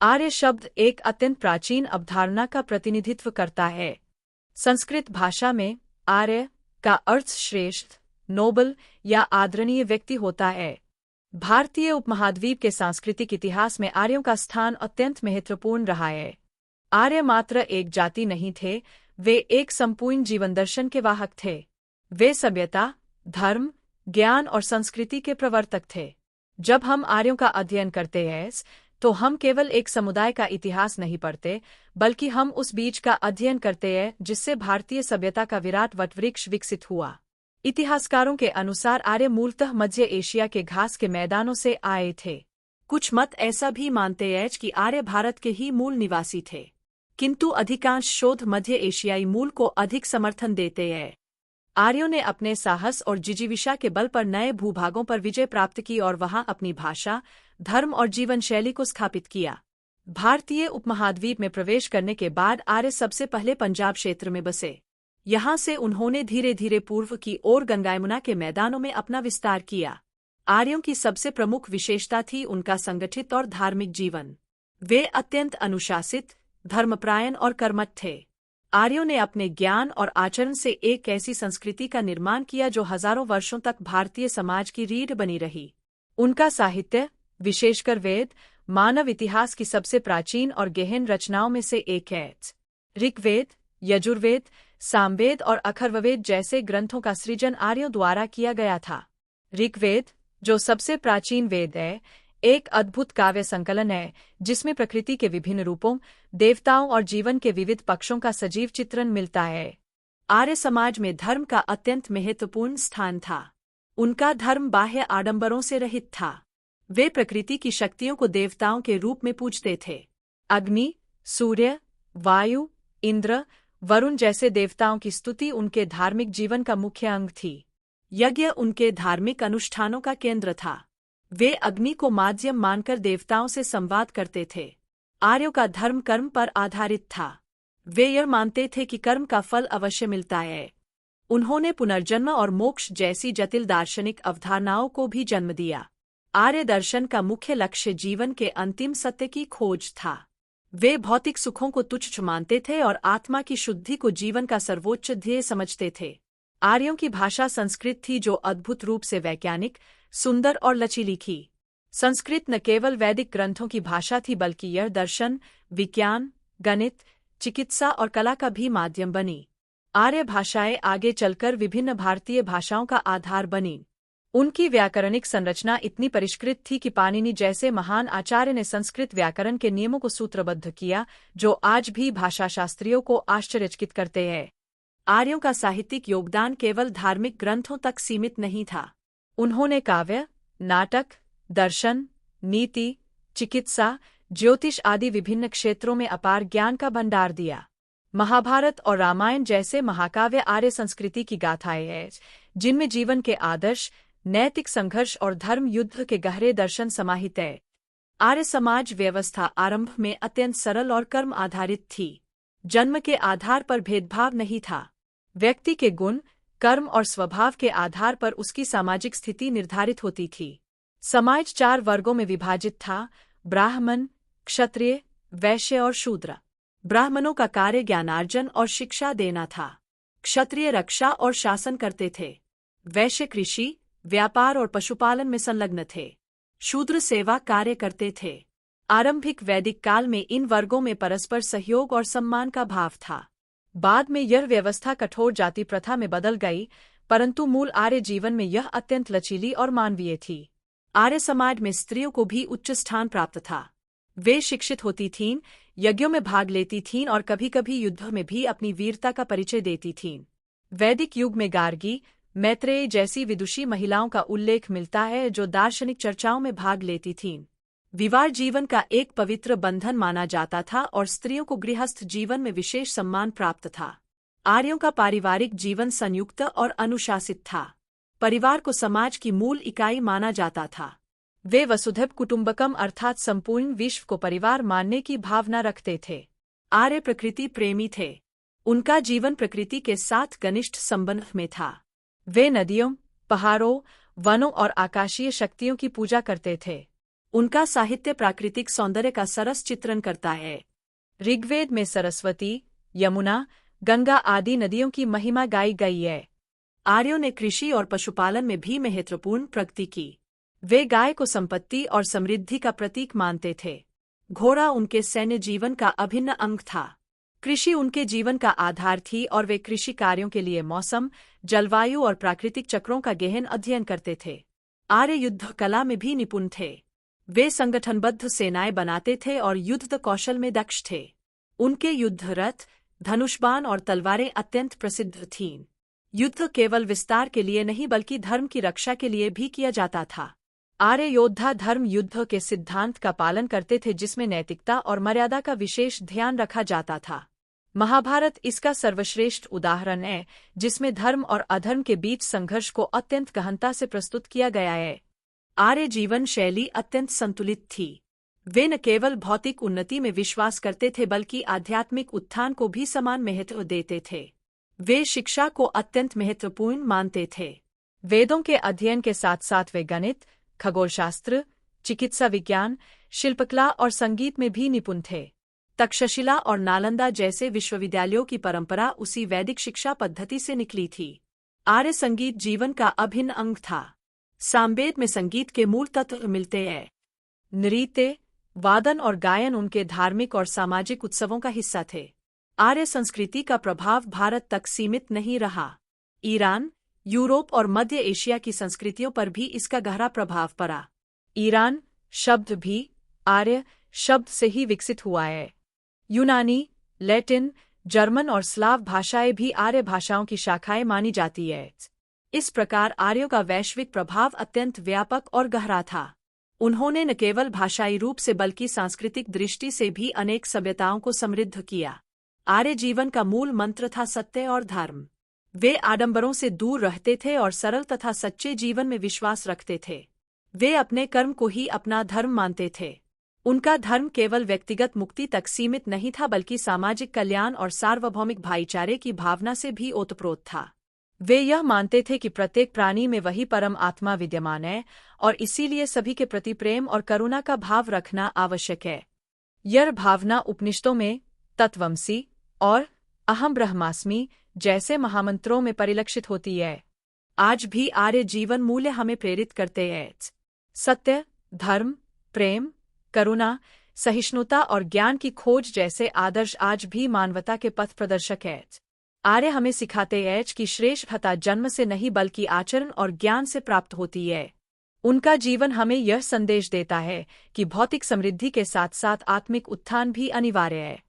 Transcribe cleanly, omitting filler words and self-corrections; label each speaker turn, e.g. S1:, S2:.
S1: आर्य शब्द एक अत्यंत प्राचीन अवधारणा का प्रतिनिधित्व करता है। संस्कृत भाषा में आर्य का अर्थ श्रेष्ठ, नोबल या आदरणीय व्यक्ति होता है। भारतीय उपमहाद्वीप के सांस्कृतिक इतिहास में आर्यों का स्थान अत्यंत महत्वपूर्ण रहा है। आर्य मात्र एक जाति नहीं थे, वे एक संपूर्ण जीवन दर्शन के वाहक थे। वे सभ्यता, धर्म, ज्ञान और संस्कृति के प्रवर्तक थे। जब हम आर्यों का अध्ययन करते हैं तो हम केवल एक समुदाय का इतिहास नहीं पढ़ते, बल्कि हम उस बीज का अध्ययन करते हैं जिससे भारतीय सभ्यता का विराट वटवृक्ष विकसित हुआ। इतिहासकारों के अनुसार आर्य मूलतः मध्य एशिया के घास के मैदानों से आए थे। कुछ मत ऐसा भी मानते हैं कि आर्य भारत के ही मूल निवासी थे, किंतु अधिकांश शोध मध्य एशियाई मूल को अधिक समर्थन देते हैं। आर्यों ने अपने साहस और जिजीविषा के बल पर नए भूभागों पर विजय प्राप्त की और वहां अपनी भाषा, धर्म और जीवन शैली को स्थापित किया। भारतीय उपमहाद्वीप में प्रवेश करने के बाद आर्य सबसे पहले पंजाब क्षेत्र में बसे। यहां से उन्होंने धीरे धीरे पूर्व की ओर गंगा यमुना के मैदानों में अपना विस्तार किया। आर्यों की सबसे प्रमुख विशेषता थी उनका संगठित और धार्मिक जीवन। वे अत्यंत अनुशासित, धर्मपरायण और कर्मठ थे। आर्यों ने अपने ज्ञान और आचरण से एक ऐसी संस्कृति का निर्माण किया जो हजारों वर्षों तक भारतीय समाज की रीढ़ बनी रही। उनका साहित्य, विशेषकर वेद, मानव इतिहास की सबसे प्राचीन और गहन रचनाओं में से एक है। ऋग्वेद, यजुर्वेद, सामवेद और अथर्ववेद जैसे ग्रंथों का सृजन आर्यों द्वारा किया गया था। ऋग्वेद, जो सबसे प्राचीन वेद है, एक अद्भुत काव्य संकलन है जिसमें प्रकृति के विभिन्न रूपों, देवताओं और जीवन के विविध पक्षों का सजीव चित्रण मिलता है। आर्य समाज में धर्म का अत्यंत महत्वपूर्ण स्थान था। उनका धर्म बाह्य आडंबरों से रहित था। वे प्रकृति की शक्तियों को देवताओं के रूप में पूजते थे। अग्नि, सूर्य, वायु, इंद्र, वरुण जैसे देवताओं की स्तुति उनके धार्मिक जीवन का मुख्य अंग थी। यज्ञ उनके धार्मिक अनुष्ठानों का केंद्र था। वे अग्नि को माध्यम मानकर देवताओं से संवाद करते थे। आर्यों का धर्म कर्म पर आधारित था। वे यह मानते थे कि कर्म का फल अवश्य मिलता है। उन्होंने पुनर्जन्म और मोक्ष जैसी जटिल दार्शनिक अवधारणाओं को भी जन्म दिया। आर्य दर्शन का मुख्य लक्ष्य जीवन के अंतिम सत्य की खोज था। वे भौतिक सुखों को तुच्छ मानते थे और आत्मा की शुद्धि को जीवन का सर्वोच्च ध्येय समझते थे। आर्यों की भाषा संस्कृत थी जो अद्भुत रूप से वैज्ञानिक, सुंदर और लचीली थी। संस्कृत न केवल वैदिक ग्रंथों की भाषा थी बल्कि यह दर्शन, विज्ञान, गणित, चिकित्सा और कला का भी माध्यम बनी। आर्य भाषाएं आगे चलकर विभिन्न भारतीय भाषाओं का आधार बनी। उनकी व्याकरणिक संरचना इतनी परिष्कृत थी कि पाणिनि जैसे महान आचार्य ने संस्कृत व्याकरण के नियमों को सूत्रबद्ध किया, जो आज भी भाषाशास्त्रियों को आश्चर्यचकित करते हैं। आर्यों का साहित्यिक योगदान केवल धार्मिक ग्रंथों तक सीमित नहीं था। उन्होंने काव्य, नाटक, दर्शन, नीति, चिकित्सा, ज्योतिष आदि विभिन्न क्षेत्रों में अपार ज्ञान का भंडार दिया। महाभारत और रामायण जैसे महाकाव्य आर्य संस्कृति की गाथाएं हैं, जिनमें जीवन के आदर्श, नैतिक संघर्ष और धर्म युद्ध के गहरे दर्शन समाहित हैं। आर्य समाज व्यवस्था आरंभ में अत्यंत सरल और कर्म आधारित थी। जन्म के आधार पर भेदभाव नहीं था। व्यक्ति के गुण, कर्म और स्वभाव के आधार पर उसकी सामाजिक स्थिति निर्धारित होती थी। समाज 4 वर्गों में विभाजित था: ब्राह्मण, क्षत्रिय, वैश्य और शूद्र। ब्राह्मणों का कार्य ज्ञानार्जन और शिक्षा देना था। क्षत्रिय रक्षा और शासन करते थे। वैश्य कृषि, व्यापार और पशुपालन में संलग्न थे। शूद्र सेवा कार्य करते थे। आरंभिक वैदिक काल में इन वर्गों में परस्पर सहयोग और सम्मान का भाव था। बाद में यह व्यवस्था कठोर जाति प्रथा में बदल गई, परंतु मूल आर्य जीवन में यह अत्यंत लचीली और मानवीय थी। आर्य समाज में स्त्रियों को भी उच्च स्थान प्राप्त था। वे शिक्षित होती थीं, यज्ञों में भाग लेती थीं और कभी-कभी युद्ध में भी अपनी वीरता का परिचय देती थीं। वैदिक युग में गार्गी, मैत्रेयी जैसी विदुषी महिलाओं का उल्लेख मिलता है जो दार्शनिक चर्चाओं में भाग लेती थीं। विवाह जीवन का एक पवित्र बंधन माना जाता था और स्त्रियों को गृहस्थ जीवन में विशेष सम्मान प्राप्त था। आर्यों का पारिवारिक जीवन संयुक्त और अनुशासित था। परिवार को समाज की मूल इकाई माना जाता था। वे वसुधैव कुटुंबकम अर्थात संपूर्ण विश्व को परिवार मानने की भावना रखते थे। आर्य प्रकृति प्रेमी थे। उनका जीवन प्रकृति के साथ घनिष्ठ संबंध में था। वे नदियों, पहाड़ों, वनों और आकाशीय शक्तियों की पूजा करते थे। उनका साहित्य प्राकृतिक सौंदर्य का सरस चित्रण करता है। ऋग्वेद में सरस्वती, यमुना, गंगा आदि नदियों की महिमा गाई गई है। आर्यों ने कृषि और पशुपालन में भी महत्वपूर्ण प्रगति की। वे गाय को संपत्ति और समृद्धि का प्रतीक मानते थे। घोड़ा उनके सैन्य जीवन का अभिन्न अंग था। कृषि उनके जीवन का आधार थी और वे कृषि कार्यों के लिए मौसम, जलवायु और प्राकृतिक चक्रों का गहन अध्ययन करते थे। आर्य युद्ध कला में भी निपुण थे। वे संगठनबद्ध सेनाएं बनाते थे और युद्ध कौशल में दक्ष थे। उनके युद्ध रथ, धनुष्बाण और तलवारें अत्यंत प्रसिद्ध थीं। युद्ध केवल विस्तार के लिए नहीं बल्कि धर्म की रक्षा के लिए भी किया जाता था। आर्य योद्धा धर्म युद्ध के सिद्धांत का पालन करते थे जिसमें नैतिकता और मर्यादा का विशेष ध्यान रखा जाता था। महाभारत इसका सर्वश्रेष्ठ उदाहरण है, जिसमें धर्म और अधर्म के बीच संघर्ष को अत्यंत गहनता से प्रस्तुत किया गया है। आर्य जीवन शैली अत्यंत संतुलित थी। वे न केवल भौतिक उन्नति में विश्वास करते थे बल्कि आध्यात्मिक उत्थान को भी समान महत्व देते थे। वे शिक्षा को अत्यंत महत्वपूर्ण मानते थे। वेदों के अध्ययन के साथ साथ वे गणित, खगोलशास्त्र, चिकित्सा विज्ञान, शिल्पकला और संगीत में भी निपुण थे। तक्षशिला और नालंदा जैसे विश्वविद्यालयों की परंपरा उसी वैदिक शिक्षा पद्धति से निकली थी। आर्य संगीत जीवन का अभिन्न अंग था। सामवेद में संगीत के मूल तत्व मिलते हैं। नृत्य, वादन और गायन उनके धार्मिक और सामाजिक उत्सवों का हिस्सा थे। आर्य संस्कृति का प्रभाव भारत तक सीमित नहीं रहा। ईरान, यूरोप और मध्य एशिया की संस्कृतियों पर भी इसका गहरा प्रभाव पड़ा। ईरान शब्द भी आर्य शब्द से ही विकसित हुआ है। यूनानी, लैटिन, जर्मन और स्लाव भाषाएं भी आर्य भाषाओं की शाखाएं मानी जाती है। इस प्रकार आर्यों का वैश्विक प्रभाव अत्यंत व्यापक और गहरा था। उन्होंने न केवल भाषाई रूप से बल्कि सांस्कृतिक दृष्टि से भी अनेक सभ्यताओं को समृद्ध किया। आर्य जीवन का मूल मंत्र था सत्य और धर्म। वे आडंबरों से दूर रहते थे और सरल तथा सच्चे जीवन में विश्वास रखते थे। वे अपने कर्म को ही अपना धर्म मानते थे। उनका धर्म केवल व्यक्तिगत मुक्ति तक सीमित नहीं था बल्कि सामाजिक कल्याण और सार्वभौमिक भाईचारे की भावना से भी ओतप्रोत था। वे यह मानते थे कि प्रत्येक प्राणी में वही परम आत्मा विद्यमान है और इसीलिए सभी के प्रति प्रेम और करुणा का भाव रखना आवश्यक है। यह भावना उपनिषदों में तत्वमसि और अहम ब्रह्मास्मि जैसे महामंत्रों में परिलक्षित होती है। आज भी आर्य जीवन मूल्य हमें प्रेरित करते हैं। सत्य, धर्म, प्रेम, करुणा, सहिष्णुता और ज्ञान की खोज जैसे आदर्श आज भी मानवता के पथ प्रदर्शक हैं। आर्य हमें सिखाते हैं कि श्रेष्ठता जन्म से नहीं बल्कि आचरण और ज्ञान से प्राप्त होती है। उनका जीवन हमें यह संदेश देता है कि भौतिक समृद्धि के साथ साथ आत्मिक उत्थान भी अनिवार्य है।